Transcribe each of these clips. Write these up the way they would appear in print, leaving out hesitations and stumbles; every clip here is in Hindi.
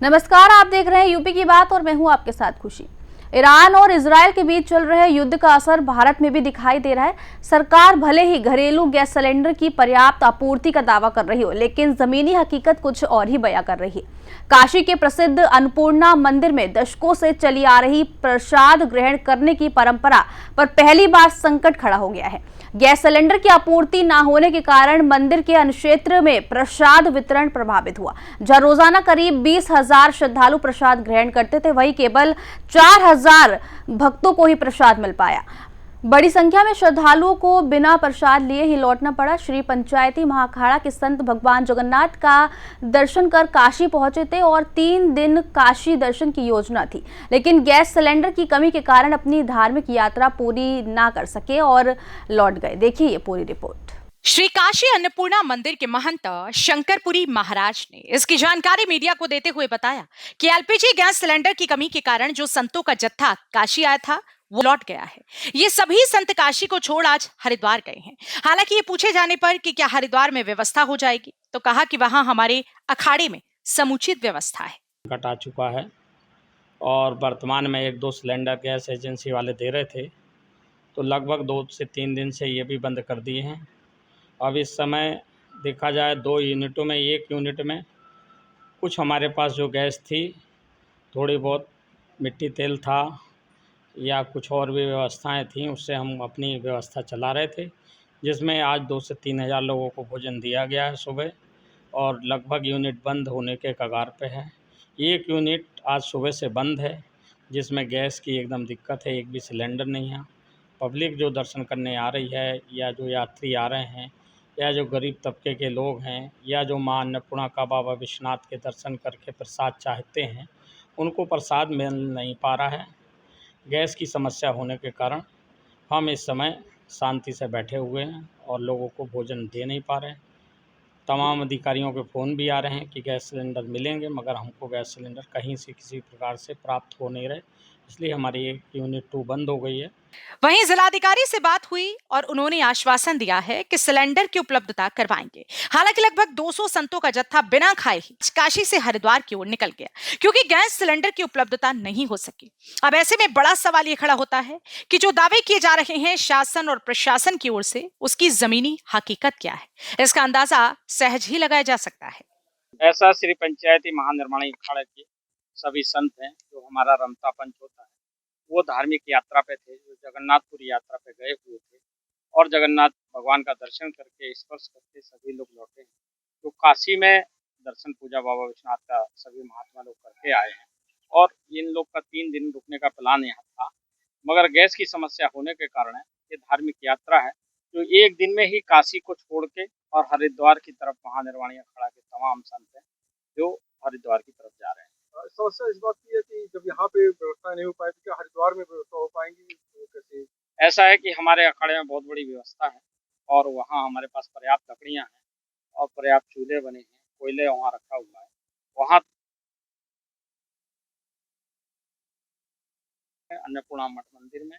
नमस्कार, आप देख रहे हैं यूपी की बात और मैं हूं आपके साथ खुशी। ईरान और इजरायल के बीच चल रहे युद्ध का असर भारत में भी दिखाई दे रहा है। सरकार भले ही घरेलू गैस सिलेंडर की पर्याप्त आपूर्ति का दावा कर रही हो, लेकिन जमीनी हकीकत कुछ और ही बयां कर रही है। काशी के प्रसिद्ध अन्नपूर्णा मंदिर में दशकों से चली आ रही प्रसाद ग्रहण करने की परंपरा पर पहली बार संकट खड़ा हो गया है। गैस सिलेंडर की आपूर्ति न होने के कारण मंदिर के अनुक्षेत्र में प्रसाद वितरण प्रभावित हुआ। जहां रोजाना करीब 20,000 श्रद्धालु प्रसाद ग्रहण करते थे, वहीं केवल 4,000 भक्तों को ही प्रसाद मिल पाया। बड़ी संख्या में श्रद्धालुओं को बिना प्रसाद लिए ही लौटना पड़ा। श्री पंचायती महाअखाड़ा के संत भगवान जगन्नाथ का दर्शन कर काशी पहुंचे थे और 3 दिन काशी दर्शन की योजना थी, लेकिन गैस सिलेंडर की कमी के कारण अपनी धार्मिक यात्रा पूरी ना कर सके और लौट गए। देखिए ये पूरी रिपोर्ट। श्री काशी अन्नपूर्णा मंदिर के महंत शंकरपुरी महाराज ने इसकी जानकारी मीडिया को देते हुए बताया कि एलपीजी गैस सिलेंडर की कमी के कारण जो संतों का जत्था काशी आया था वो लौट गया है। ये सभी संत काशी को छोड़ आज हरिद्वार गए हैं। हालांकि ये पूछे जाने पर कि क्या हरिद्वार में व्यवस्था हो जाएगी, तो कहा कि वहां हमारे अखाड़े में समुचित व्यवस्था है। संकट आ चुका है और वर्तमान में 1-2 सिलेंडर गैस एजेंसी वाले दे रहे थे, तो लगभग 2 से 3 दिन से ये भी बंद कर दिए हैं। अब इस समय देखा जाए 2 यूनिटों में, 1 यूनिट में कुछ हमारे पास जो गैस थी, थोड़ी बहुत मिट्टी तेल था या कुछ और भी व्यवस्थाएं थीं, उससे हम अपनी व्यवस्था चला रहे थे, जिसमें आज 2 से 3 हज़ार लोगों को भोजन दिया गया है सुबह, और लगभग यूनिट बंद होने के कगार पे है। 1 यूनिट आज सुबह से बंद है, जिसमें गैस की एकदम दिक्कत है, एक भी सिलेंडर नहीं है। पब्लिक जो दर्शन करने आ रही है या जो यात्री आ रहे हैं या जो गरीब तबके के लोग हैं या जो माँ अन्नपूर्णा का बाबा विश्वनाथ के दर्शन करके प्रसाद चाहते हैं, उनको प्रसाद मिल नहीं पा रहा है। गैस की समस्या होने के कारण हम इस समय शांति से बैठे हुए हैं और लोगों को भोजन दे नहीं पा रहे हैं। तमाम अधिकारियों के फ़ोन भी आ रहे हैं कि गैस सिलेंडर मिलेंगे, मगर हमको गैस सिलेंडर कहीं से किसी प्रकार से प्राप्त हो नहीं रहे, इसलिए हमारी 1 यूनिट 2 बंद हो गई है। वहीं जिलाधिकारी से बात हुई और उन्होंने आश्वासन दिया है कि सिलेंडर की उपलब्धता करवाएंगे। हालांकि लगभग 200 संतों का जत्था बिना खाए ही काशी से हरिद्वार की ओर निकल गया, क्योंकि गैस सिलेंडर की उपलब्धता नहीं हो सकी। अब ऐसे में बड़ा सवाल ये खड़ा होता है कि जो दावे किए जा रहे हैं शासन और प्रशासन की ओर से, उसकी जमीनी हकीकत क्या है, इसका अंदाजा सहज ही लगाया जा सकता है। ऐसा श्री पंचायती महानिर्माणी अखाड़े के सभी संत हैं, जो हमारा रमता पंच होता है, वो धार्मिक यात्रा पे थे, जो जगन्नाथपुरी यात्रा पे गए हुए थे और जगन्नाथ भगवान का दर्शन करके, स्पर्श करके सभी लोग लौटे हैं। तो काशी में दर्शन पूजा बाबा विश्वनाथ का सभी महात्मा लोग करके आए हैं और इन लोग का 3 दिन रुकने का प्लान यहाँ था, मगर गैस की समस्या होने के कारण ये धार्मिक यात्रा है जो 1 दिन में ही काशी को छोड़ के और हरिद्वार की तरफ महानिर्वाणी अखाड़ा के तमाम संत हैं जो हरिद्वार की तरफ जा रहे हैं। समस्या इस बात की है कि जब यहाँ पे व्यवस्था नहीं हो पाई, तो क्या हरिद्वार में व्यवस्था हो पाएंगी? कैसे? ऐसा है कि हमारे अखाड़े में बहुत बड़ी व्यवस्था है और वहाँ हमारे पास पर्याप्त लकड़ियाँ हैं और पर्याप्त चूल्हे बने हैं, कोयले वहाँ रखा हुआ है। वहाँ अन्नपूर्णा मठ मंदिर में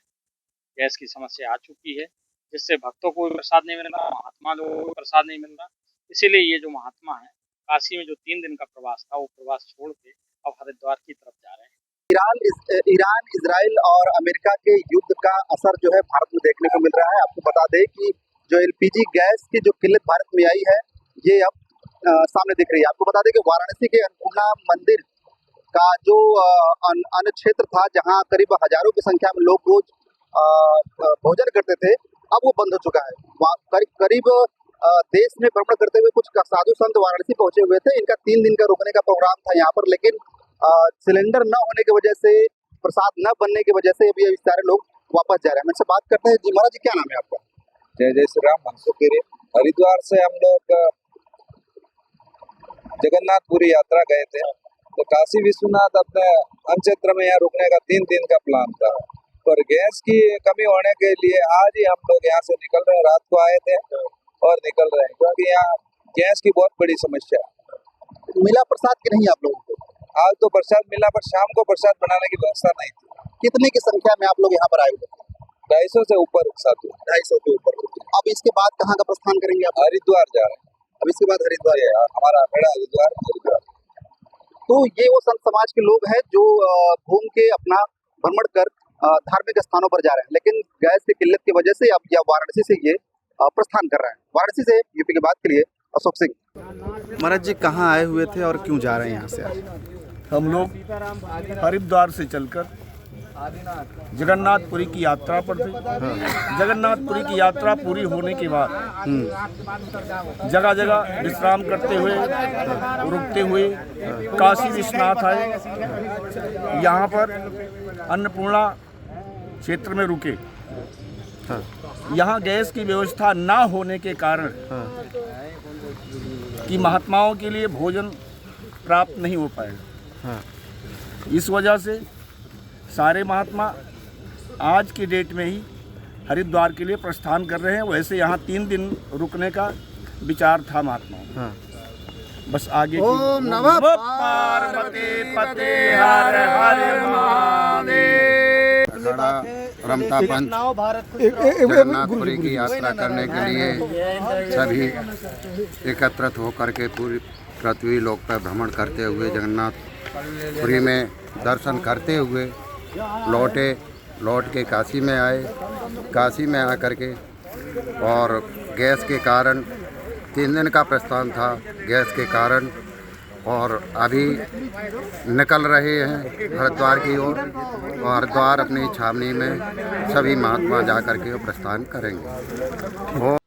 गैस की समस्या आ चुकी है, जिससे भक्तों को भी प्रसाद नहीं मिल रहा, महात्मा लोगों को भी प्रसाद नहीं मिल रहा। इसीलिए ये जो महात्मा है, काशी में जो 3 दिन का प्रवास था, वो प्रवास छोड़ के अब हरिद्वार की तरफ जा रहे हैं। ईरान, इजराइल और अमेरिका के युद्ध का असर जो है भारत में देखने को मिल रहा है। आपको बता दें कि जो एलपीजी गैस की जो किल्लत भारत में आई है, ये अब सामने दिख रही है। आपको बता दें कि वाराणसी के अन्नपूर्णा मंदिर का जो अन्न क्षेत्र था, जहां करीब हजारों की संख्या में लोग रोज भोजन करते थे, अब वो बंद हो चुका है। करीब देश में भ्रमण करते हुए कुछ साधु संत वाराणसी पहुंचे हुए थे। इनका 3 दिन का रुकने का प्रोग्राम था यहाँ पर, लेकिन सिलेंडर न होने की वजह से, प्रसाद न बनने की वजह से अभी सारे लोग वापस जा रहे हैं। मुझसे बात करते हैं। जी महाराज जी, क्या नाम है आपका? जय जय श्री राम। मनसुख गिरी। हरिद्वार से हम लोग जगन्नाथपुरी यात्रा गए थे, तो काशी विश्वनाथ अपने अंचेत्र में यहाँ रुकने का 3 दिन का प्लान था, पर गैस की कमी होने के लिए आज ही हम लोग यहाँ से निकल रहे हैं। रात को आए थे और निकल रहे हैं, क्योंकि यहाँ गैस की बहुत बड़ी समस्या है। मिला प्रसाद की नहीं आप लोगों को? आज तो प्रसाद मिला, पर शाम को प्रसाद बनाने की व्यवस्था नहीं थी। कितने की संख्या में आप लोग यहाँ पर आए हुए? 250 से ऊपर साथी। 250 के ऊपर। अब इसके बाद कहाँ का प्रस्थान करेंगे आप? हरिद्वार जा रहे हैं। अब इसके बाद हरिद्वार हमारा अखाड़ा हरिद्वार। तो ये वो संत समाज के लोग हैं जो घूम के अपना भ्रमण कर धार्मिक स्थानों पर जा रहे हैं, लेकिन गैस की किल्लत की वजह से अब यह वाराणसी से ये प्रस्थान कर रहे हैं। वाराणसी से यूपी की बात के लिए अशोक सिंह। महाराज जी कहाँ आए हुए थे और क्यों जा रहे हैं यहाँ से आज? हम लोग हरिद्वार से चलकर जगन्नाथपुरी की यात्रा पर थे। जगन्नाथपुरी की यात्रा पूरी होने के बाद जगह जगह विश्राम करते हुए रुकते हुए काशी विश्वनाथ आए। यहाँ पर अन्नपूर्णा क्षेत्र में रुके। यहाँ गैस की व्यवस्था ना होने के कारण कि महात्माओं के लिए भोजन प्राप्त नहीं हो पाएगा, इस वजह से सारे महात्मा आज की डेट में ही हरिद्वार के लिए प्रस्थान कर रहे हैं। वैसे यहाँ 3 दिन रुकने का विचार था महात्माओं। बस आगे ओम नमः पार्वती पते हर हर महादेव। खड़ा रमता पंथ जगन्नाथपुरी की यात्रा करने के लिए सभी एकत्रित होकर के पूरी पृथ्वी लोक पर भ्रमण करते हुए जगन्नाथपुरी में दर्शन करते हुए लौट के काशी में आए। काशी में आकर के और गैस के कारण 3 दिन का प्रस्थान था गैस के कारण, और अभी निकल रहे हैं हरिद्वार की ओर, और हरिद्वार अपनी छावनी में सभी महात्मा जा कर के प्रस्थान करेंगे।